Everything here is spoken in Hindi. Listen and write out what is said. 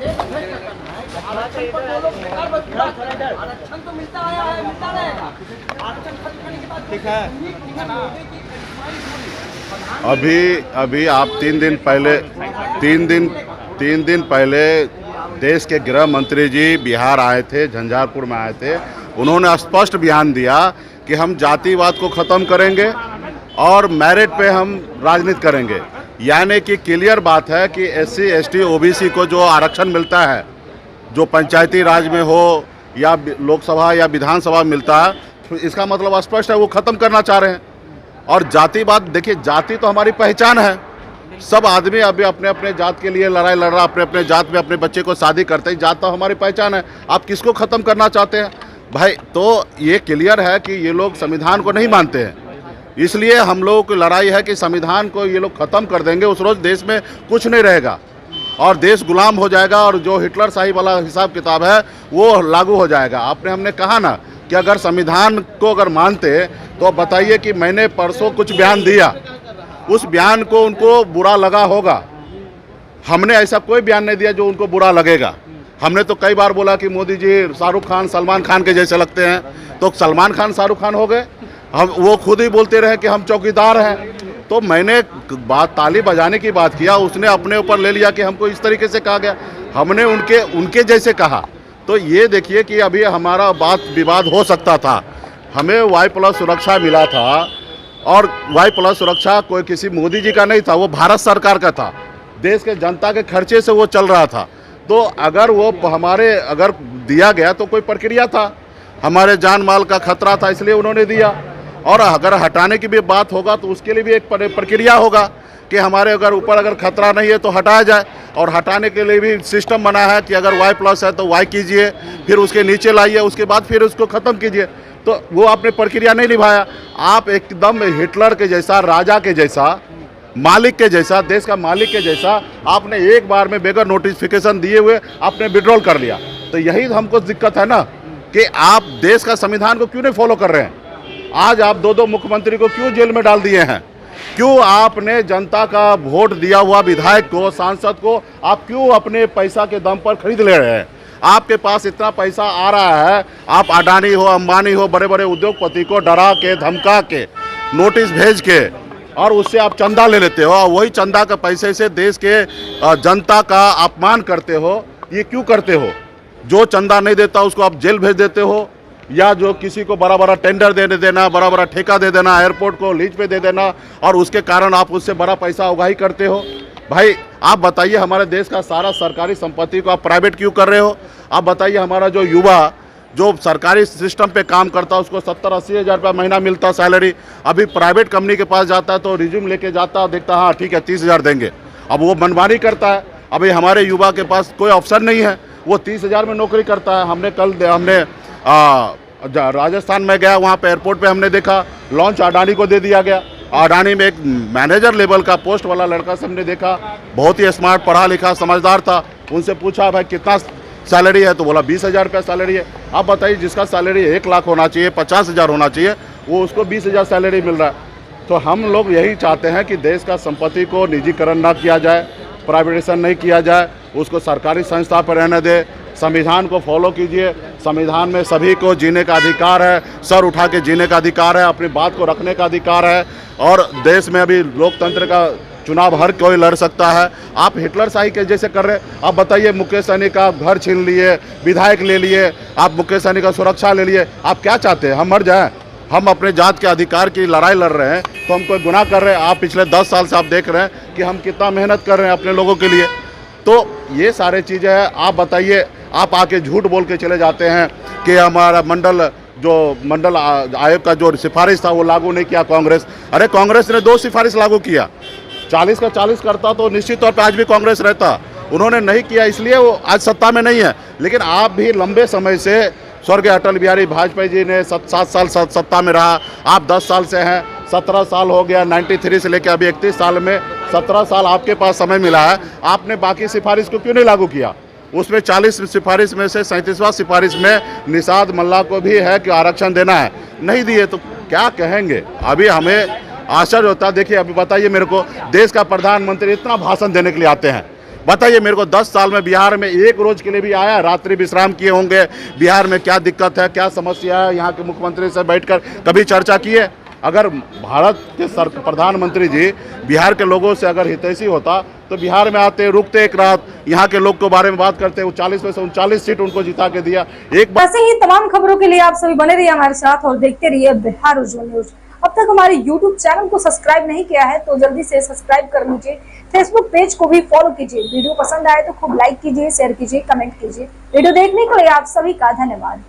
आरक्षण पर वो लोग बेकार बस आरक्षण तो मिलता आया है, मिलता रहेगा। आरक्षण खत्म करने के बाद ठीक है। अभी आप 3 दिन पहले देश के गृह मंत्री जी बिहार आए थे, झंझारपुर में आए थे। उन्होंने स्पष्ट बयान दिया कि हम जातिवाद को ख़त्म करेंगे और मेरिट पे हम राजनीति करेंगे। यानी कि क्लियर बात है कि SC ST OBC को जो आरक्षण मिलता है, जो पंचायती राज में हो या लोकसभा या विधानसभा मिलता है, तो इसका मतलब स्पष्ट है वो ख़त्म करना चाह रहे हैं। और जातिवाद, देखिए जाति तो हमारी पहचान है, सब आदमी अभी अपने अपने जात के लिए लड़ाई लड़ रहा, अपने अपने जात में अपने बच्चे को शादी करते हैं, जात तो हमारी पहचान है। आप किसको ख़त्म करना चाहते हैं भाई? तो ये क्लियर है कि ये लोग संविधान को नहीं मानते हैं, इसलिए हम लोगों की लड़ाई है कि संविधान को ये लोग ख़त्म कर देंगे, उस रोज़ देश में कुछ नहीं रहेगा और देश गुलाम हो जाएगा और जो हिटलर शाही वाला हिसाब किताब है वो लागू हो जाएगा। हमने कहा ना कि अगर संविधान को अगर मानते तो बताइए कि मैंने परसों कुछ बयान दिया, उस बयान को उनको बुरा लगा होगा। हमने ऐसा कोई बयान नहीं दिया जो उनको बुरा लगेगा। हमने तो कई बार बोला कि मोदी जी शाहरुख खान सलमान खान के जैसे लगते हैं, तो सलमान खान शाहरुख खान हो गए। हम वो खुद ही बोलते रहे कि हम चौकीदार हैं। तो मैंने बात ताली बजाने की बात किया, उसने अपने ऊपर ले लिया कि हमको इस तरीके से कहा गया, हमने उनके जैसे कहा। तो ये देखिए कि अभी हमारा बात विवाद हो सकता था। हमें Y+ सुरक्षा मिला था और Y+ सुरक्षा कोई किसी मोदी जी का नहीं था, वो भारत सरकार का था, देश के जनता के खर्चे से वो चल रहा था। तो अगर वो अगर दिया गया तो कोई प्रक्रिया था, हमारे जान माल का खतरा था, इसलिए उन्होंने दिया। और अगर हटाने की भी बात होगा तो उसके लिए भी एक प्रक्रिया होगा कि हमारे अगर खतरा नहीं है तो हटाया जाए। और हटाने के लिए भी सिस्टम बना है कि अगर Y+ है तो Y कीजिए, फिर उसके नीचे लाइए, उसके बाद फिर उसको ख़त्म कीजिए। तो वो आपने प्रक्रिया नहीं निभाया। आप एकदम हिटलर के जैसा, राजा के जैसा, मालिक के जैसा, देश का मालिक के जैसा आपने एक बार में बगैर नोटिफिकेशन दिए हुए आपने विड्रॉल कर लिया। तो यही हमको दिक्कत है ना कि आप देश का संविधान को क्यों नहीं फॉलो कर रहे हैं। आज आप 2 मुख्यमंत्री को क्यों जेल में डाल दिए हैं? क्यों आपने जनता का वोट दिया हुआ विधायक को, सांसद को आप क्यों अपने पैसा के दम पर खरीद ले रहे हैं? आपके पास इतना पैसा आ रहा है, आप अडानी हो, अंबानी हो, बड़े बड़े उद्योगपति को डरा के, धमका के, नोटिस भेज के और उससे आप चंदा ले लेते हो। वही चंदा के पैसे से देश के जनता का अपमान करते हो। ये क्यों करते हो? जो चंदा नहीं देता उसको आप जेल भेज देते हो, या जो किसी को बड़ा बड़ा टेंडर दे देना, बड़ा बड़ा ठेका दे देना, एयरपोर्ट को लीज पे दे देना, और उसके कारण आप उससे बड़ा पैसा उगाही करते हो। भाई आप बताइए, हमारे देश का सारा सरकारी संपत्ति को आप प्राइवेट क्यों कर रहे हो? आप बताइए, हमारा जो युवा जो सरकारी सिस्टम पे काम करता है उसको 70-80 हज़ार रुपया महीना मिलता सैलरी, अभी प्राइवेट कंपनी के पास जाता है तो रिज्यूम लेके जाता है, देखता हाँ ठीक है 30,000 देंगे, अब वो मनमानी करता है। अभी हमारे युवा के पास कोई ऑप्शन नहीं है, वो 30,000 में नौकरी करता है। हमने राजस्थान में गया, वहाँ पे एयरपोर्ट पे हमने देखा लॉन्च अडानी को दे दिया गया। अडानी में एक मैनेजर लेवल का पोस्ट वाला लड़का से हमने देखा, बहुत ही स्मार्ट, पढ़ा लिखा, समझदार था। उनसे पूछा भाई कितना सैलरी है, तो बोला 20,000 रुपया सैलरी है। आप बताइए, जिसका सैलरी 1 लाख होना चाहिए, 50,000 होना चाहिए, वो उसको 20,000 सैलरी मिल रहा है। तो हम लोग यही चाहते हैं कि देश का संपत्ति को निजीकरण ना किया जाए, प्राइवेटाइजेशन नहीं किया जाए, उसको सरकारी संस्था पर रहने दे। संविधान को फॉलो कीजिए। संविधान में सभी को जीने का अधिकार है, सर उठा के जीने का अधिकार है, अपनी बात को रखने का अधिकार है। और देश में अभी लोकतंत्र का चुनाव हर कोई लड़ सकता है। आप हिटलर शाही के जैसे कर रहे हैं। आप बताइए, मुकेश सहनी का घर छीन लिए, विधायक ले लिए, आप मुकेश सहनी का सुरक्षा ले लिए। आप क्या चाहते हैं, हम मर जाएं? हम अपने जात के अधिकार की लड़ाई लड़ रहे हैं तो हम कोई गुनाह कर रहे हैं? आप पिछले 10 साल से आप देख रहे हैं कि हम कितना मेहनत कर रहे हैं अपने लोगों के लिए। तो ये सारे चीज़ें हैं। आप बताइए, आप आके झूठ बोल के चले जाते हैं कि हमारा मंडल आयोग का जो सिफारिश था वो लागू नहीं किया कांग्रेस। अरे कांग्रेस ने 2 सिफारिश लागू किया, 40 का 40 करता तो निश्चित तौर पे आज भी कांग्रेस रहता। उन्होंने नहीं किया, इसलिए वो आज सत्ता में नहीं है। लेकिन आप भी लंबे समय से, स्वर्गीय अटल बिहारी वाजपेयी जी ने 7 साल सत्ता में रहा, आप 10 साल से हैं, 17 साल हो गया, 93 से लेकर अभी 31 साल में 17 साल आपके पास समय मिला है। आपने बाकी सिफारिश को क्यों नहीं लागू किया? उसमें 40 सिफारिश में से 37वां सिफारिश में निषाद मल्ला को भी है कि आरक्षण देना है, नहीं दिए तो क्या कहेंगे? अभी हमें आश्चर्य होता है। देखिए, अभी बताइए मेरे को, देश का प्रधानमंत्री इतना भाषण देने के लिए आते हैं, बताइए मेरे को, 10 साल में बिहार में एक रोज के लिए भी आया? रात्रि विश्राम किए होंगे, बिहार में क्या दिक्कत है, क्या समस्या है, यहाँ के मुख्यमंत्री से बैठकर कभी चर्चा की है? अगर भारत के प्रधानमंत्री जी बिहार के लोगों से अगर हितैषी होता तो बिहार में आते, रुकते एक रात, यहाँ के लोग के बारे में बात करते। 40 में से 39 सीट उनको जिता के दिया। एक बार ऐसे ही तमाम खबरों के लिए आप सभी बने रहिए हमारे साथ और देखते रहिए बिहार उज्जवल न्यूज। अब तक हमारे YouTube चैनल को सब्सक्राइब नहीं किया है तो जल्दी से सब्सक्राइब कर लीजिए। फेसबुक पेज को भी फॉलो कीजिए। वीडियो पसंद आए तो खूब लाइक कीजिए, शेयर कीजिए, कमेंट कीजिए। वीडियो देखने के लिए आप सभी का धन्यवाद।